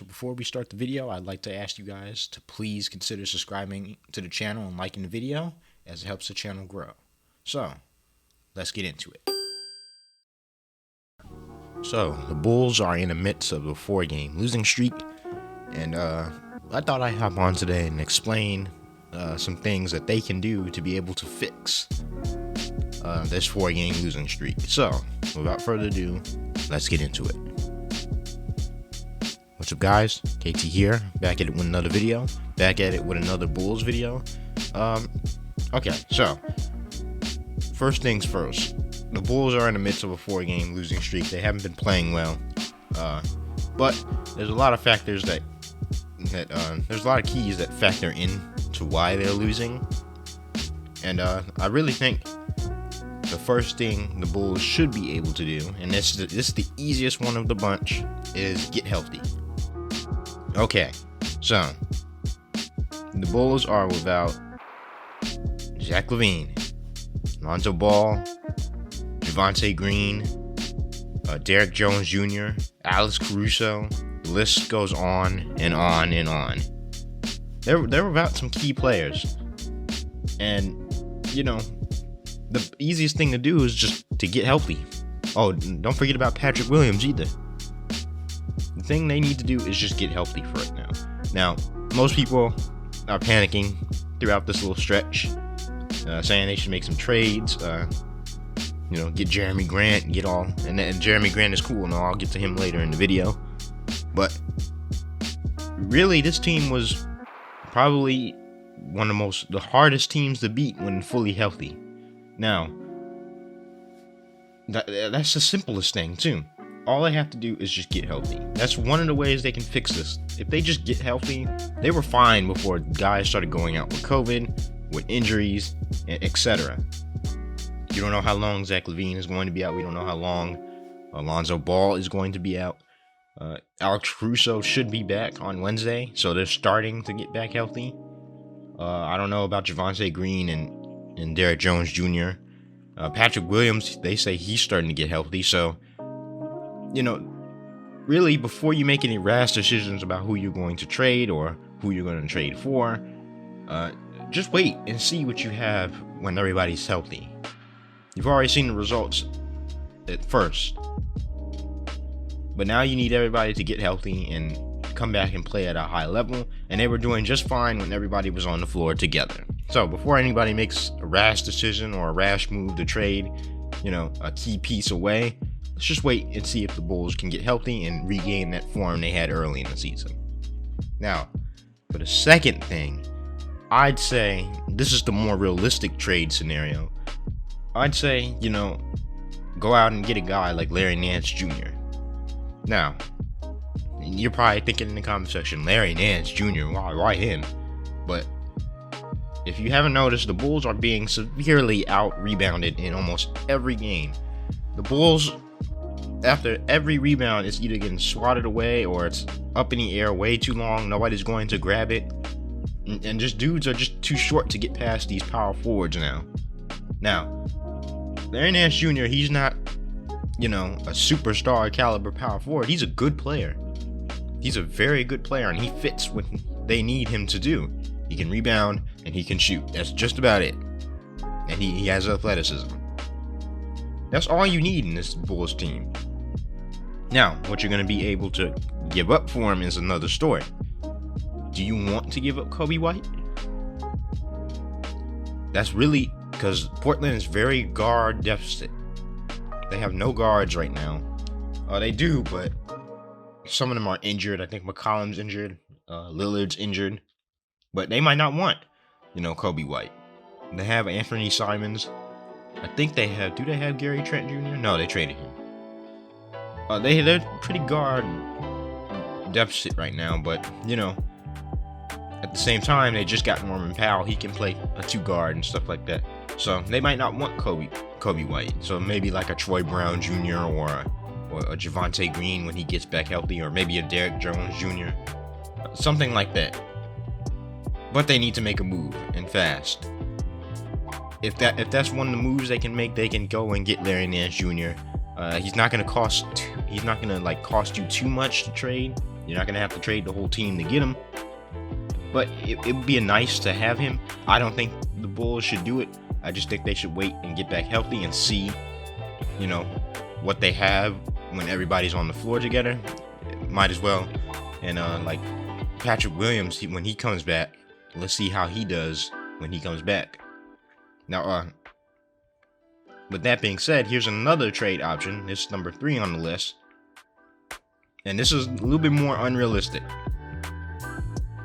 So before we start the video, I'd like to ask you guys to please consider subscribing to the channel and liking the video, as it helps the channel grow. So, let's get into it. So, the Bulls are in the midst of a 4-game losing streak, and I thought I'd hop on today and explain some things that they can do to be able to fix this 4-game losing streak. So, without further ado, let's get into it. What's up, guys? KT here, back at it with another video, back at it with another Bulls video. Okay, so first things first, the Bulls are in the midst of a 4-game losing streak. They haven't been playing well, but there's a lot of factors that there's a lot of keys that factor in to why they're losing, and I really think the first thing the Bulls should be able to do, and this is the easiest one of the bunch, is get healthy. Okay, so the Bulls are without Zach LaVine, Lonzo Ball, Javonte Green, Derrick Jones Jr., Alex Caruso. The list goes on and on and on. They're without some key players, and you know, the easiest thing to do is just to get healthy. Oh, don't forget about Patrick Williams either. The thing they need to do is just get healthy for right now. Now, most people are panicking throughout this little stretch, saying they should make some trades, get Jeremy Grant, and Jeremy Grant is cool, and I'll get to him later in the video. But really, this team was probably one of the hardest teams to beat when fully healthy. Now, that's the simplest thing too. All they have to do is just get healthy. That's one of the ways they can fix this. If they just get healthy, they were fine before guys started going out with COVID, with injuries, etc. You don't know how long Zach LaVine is going to be out. We don't know how long Lonzo Ball is going to be out. Alex Caruso should be back on Wednesday, so they're starting to get back healthy. I don't know about Javonte Green and Derrick Jones Jr. Patrick Williams, they say he's starting to get healthy, so really, before you make any rash decisions about who you're going to trade or who you're going to trade for, just wait and see what you have when everybody's healthy. You've already seen the results at first, but now you need everybody to get healthy and come back and play at a high level, and they were doing just fine when everybody was on the floor together. So before anybody makes a rash decision or a rash move to trade, a key piece away, let's just wait and see if the Bulls can get healthy and regain that form they had early in the season. Now, for the second thing, I'd say this is the more realistic trade scenario. I'd say, go out and get a guy like Larry Nance Jr. Now, you're probably thinking in the comment section, Larry Nance Jr., why him? But if you haven't noticed, the Bulls are being severely out-rebounded in almost every game. The Bulls, after every rebound, it's either getting swatted away or it's up in the air way too long. Nobody's going to grab it. And just dudes are just too short to get past these power forwards now. Now, Larry Nance Jr., he's not, a superstar caliber power forward. He's a good player. He's a very good player, and he fits what they need him to do. He can rebound, and he can shoot. That's just about it. And he has athleticism. That's all you need in this Bulls team. Now, what you're going to be able to give up for him is another story. Do you want to give up Coby White? That's really because Portland is very guard deficit. They have no guards right now. They do, but some of them are injured. I think McCollum's injured. Lillard's injured. But they might not want, Coby White. They have Anthony Simons. I think do they have Gary Trent Jr.? No, they traded him. They're pretty guard deficit right now, but, at the same time, they just got Norman Powell. He can play a 2-guard and stuff like that. So they might not want Coby White. So maybe like a Troy Brown Jr. or a Javonte Green when he gets back healthy, or maybe a Derrick Jones Jr. Something like that. But they need to make a move, and fast. If that's one of the moves they can make, they can go and get Larry Nance Jr. He's not gonna cost you too much to trade. You're not going to have to trade the whole team to get him. But it would be nice to have him. I don't think the Bulls should do it. I just think they should wait and get back healthy and see, what they have when everybody's on the floor together. Might as well. And like Patrick Williams, when he comes back, let's see how he does when he comes back. Now, with that being said, here's another trade option. This is number 3 on the list. And this is a little bit more unrealistic.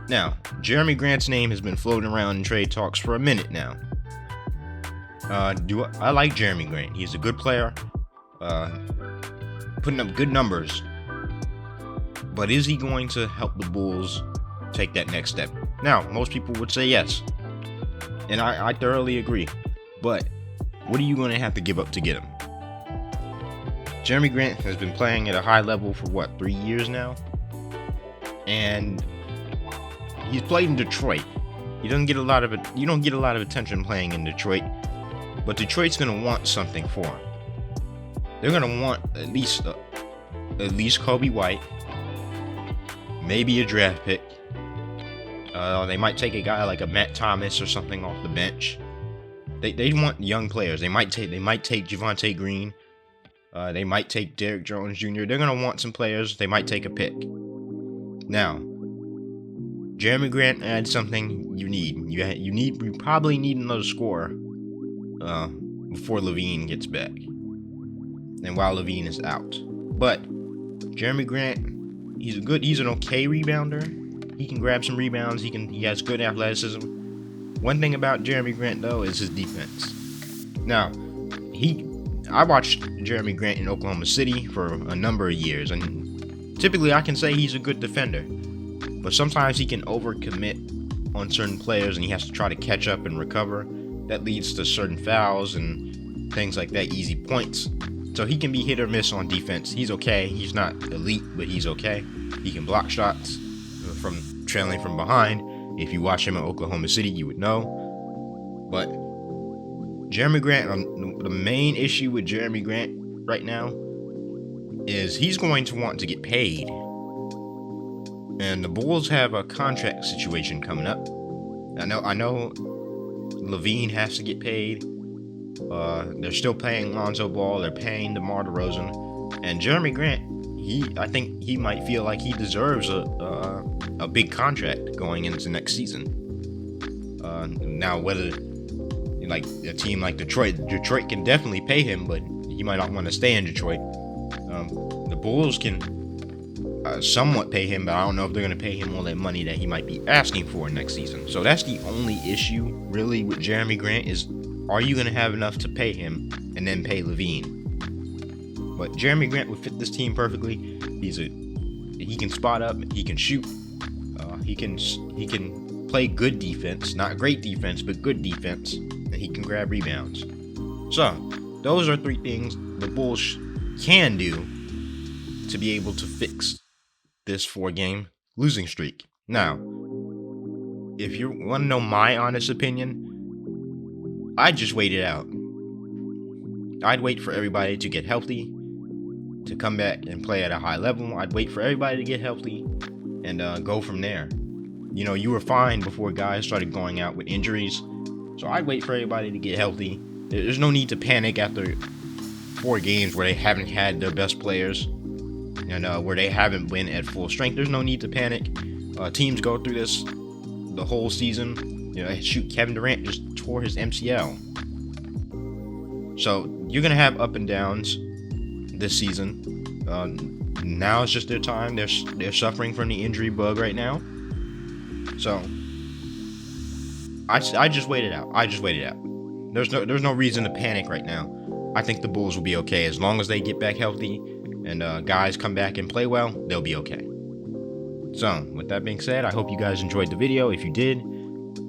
Now, Jeremy Grant's name has been floating around in trade talks for a minute now. I like Jeremy Grant. He's a good player, putting up good numbers. But is he going to help the Bulls take that next step? Now, most people would say yes. And I thoroughly agree. But what are you going to have to give up to get him? Jeremy Grant has been playing at a high level for 3 years now? And he's played in Detroit. You don't get a lot of attention playing in Detroit, but Detroit's gonna want something for him. They're gonna want at least Kobe White, maybe a draft pick. They might take a guy like a Matt Thomas or something off the bench. They want young players. They might take Javonte Green. They might take Derrick Jones Jr. They're gonna want some players. They might take a pick. Now, Jeremy Grant adds something you need. You probably need another scorer before LaVine gets back, and while LaVine is out. But Jeremy Grant, he's an okay rebounder. He can grab some rebounds. He has good athleticism. One thing about Jeremy Grant though is his defense. Now, I watched Jeremy Grant in Oklahoma City for a number of years, and typically I can say he's a good defender. But sometimes he can overcommit on certain players and he has to try to catch up and recover. That leads to certain fouls and things like that, easy points. So he can be hit or miss on defense. He's okay. He's not elite, but he's okay. He can block shots from trailing from behind. If you watch him in Oklahoma City, you would know. But Jeremy Grant, the main issue with Jeremy Grant right now is he's going to want to get paid. And the Bulls have a contract situation coming up. I know LaVine has to get paid. They're still paying Lonzo Ball. They're paying DeMar DeRozan. And Jeremy Grant, I think he might feel like he deserves a big contract going into next season. Now, whether like a team like Detroit can definitely pay him, but he might not want to stay in Detroit. The Bulls can somewhat pay him, but I don't know if they're going to pay him all that money that he might be asking for next season. So that's the only issue really with Jeremy Grant is, are you going to have enough to pay him and then pay LaVine? But Jeremy Grant would fit this team perfectly. He can spot up, he can shoot, he can play good defense, not great defense, but good defense, and he can grab rebounds. So those are 3 things the Bulls can do to be able to fix this 4-game losing streak. Now, if you want to know my honest opinion, I'd just wait it out. I'd wait for everybody to get healthy, to come back and play at a high level. I'd wait for everybody to get healthy and go from there. You were fine before guys started going out with injuries, so I'd wait for everybody to get healthy. There's no need to panic after 4 games where they haven't had their best players and where they haven't been at full strength. There's no need to panic. Teams go through this the whole season. Shoot, Kevin Durant just tore his MCL. So you're gonna have up and downs this season. Now it's just their time. They're suffering from the injury bug right now. So I just wait it out. There's no reason to panic right now. I think the Bulls will be okay as long as they get back healthy and guys come back and play well. They'll be okay. So with that being said, I hope you guys enjoyed the video. If you did,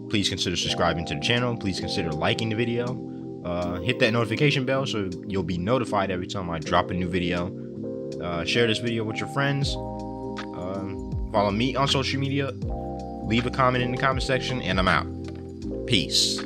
please consider subscribing to the channel. Please consider liking the video. Hit that notification bell so you'll be notified every time I drop a new video. Share this video with your friends. Follow me on social media. Leave a comment in the comment section, and I'm out. Peace.